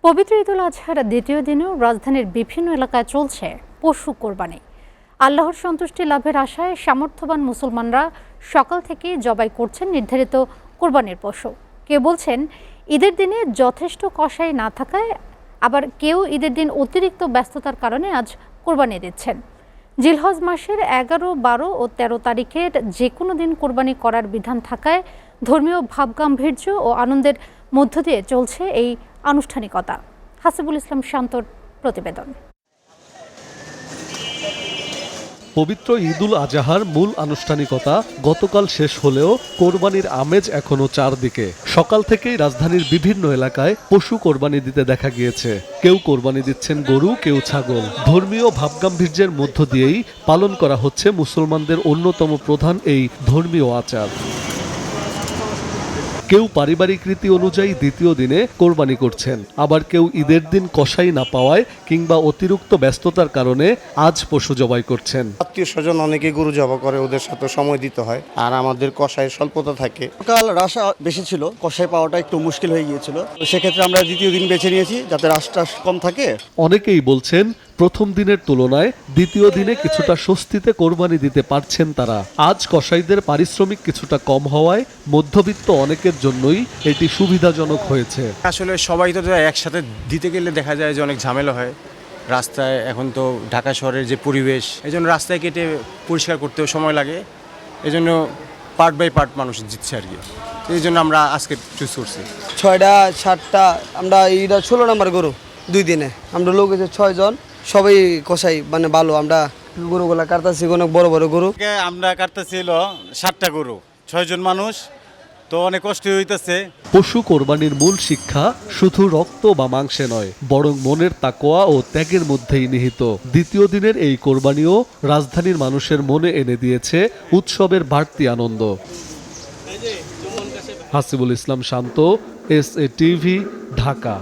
পবিত্র ঈদুল আজহার দ্বিতীয় দিনেও রাজধানীর বিভিন্ন এলাকায় চলছে পশু কোরবানি। আল্লাহর সন্তুষ্টি লাভের আশায় সামর্থ্যবান মুসলমানরা সকাল থেকেই জবাই করছেন নির্ধারিত কোরবানির পশু। কেউ বলছেন ঈদের দিনে যথেষ্ট কসাই না থাকায়, আবার কেউ ঈদের দিন অতিরিক্ত ব্যস্ততার কারণে আজ কোরবানি দিচ্ছেন। জিলহজ মাসের 11, 12 ও 13 তারিখের যে কোনো দিন কোরবানি করার বিধান থাকায় ধর্মীয় ভাবগাম্ভীর্য ও আনন্দের মধ্য দিয়ে চলছে এই আনুষ্ঠানিকতা। হাসিবুল ইসলাম শান্তর প্রতিবেদন। পবিত্র ঈদুল আজহার মূল আনুষ্ঠানিকতা গতকাল শেষ হলেও কোরবানির আমেজ এখনো চারদিকে। সকাল থেকেই রাজধানীর বিভিন্ন এলাকায় পশু কোরবানি দিতে দেখা গিয়েছে। কেউ কোরবানি দিচ্ছেন গরু, কেউ ছাগল। ধর্মীয় ভাবগাম্ভীর্যের মধ্য দিয়েই পালন করা হচ্ছে মুসলমানদের অন্যতম প্রধান এই ধর্মীয় আচার। কেউ পারিবারিক রীতি অনুযায়ী দ্বিতীয় দিনে কোরবানি করছেন, আবার কেউ ঈদের দিন কসাই না পাওয়ায় কিংবা অতিরিক্ত ব্যস্ততার কারণে আজ পশু জবাই করছেন। আত্মীয় স্বজন অনেকে গরু জবাই করে, ওদের সাথে সময় দিতে হয়, আর আমাদের কসাইয়ের স্বল্পতা থাকে। কাল রাশা বেশি ছিল, কসাই পাওয়াটা একটু মুশকিল হয়ে গিয়েছিল, তো সেক্ষেত্রে আমরা দ্বিতীয় দিন বেছে নিয়েছি যাতে রাশটা কম থাকে। অনেকেই বলছেন প্রথম দিনের তুলনায় দ্বিতীয় দিনে কিছুটা স্বস্তিতে কোরবানি দিতে পারছেন তারা। আজ কসাইদের পারিশ্রমিক কিছুটা কম হওয়ায় মধ্যবিত্ত অনেকের জন্যই এটি সুবিধাজনক হয়েছে। আসলে সবাই তো একসাথে দিতে গেলে দেখা যায় যে অনেক ঝামেলা হয় রাস্তায়। এখন তো ঢাকা শহরের যে পরিবেশ, এই জন্য রাস্তায় কেটে পরিষ্কার করতেও সময় লাগে, এই জন্য পার্ট বাই পার্ট মানুষ জিতছে আর কি। এই জন্য আমরা আজকে চুজ করছি। 6টা 7টা আমরা এইটা 16 নম্বর গরু 2 দিনে। আমরা লোক হচ্ছে 6 জন, সবাই কসাই মানে ভালো। আমরা গরুগুলা কাটতেছি, অনেক বড় বড় গরু। আমরা কাটতেছি 7টা গরু, 6 জন মানুষ, তো অনেক কষ্ট হইতেছে। পশু কোরবানির মূল শিক্ষা শুধু রক্ত বা মাংসে নয়, বরং মনের তাকওয়া ও ত্যাগের মধ্যেই নিহিত। দ্বিতীয় দিনের এই কোরবানিও রাজধানীর মানুষের মনে এনে দিয়েছে উৎসবের বাড়তি আনন্দ। হাসিবুল ইসলাম শান্ত, SA TV, ঢাকা।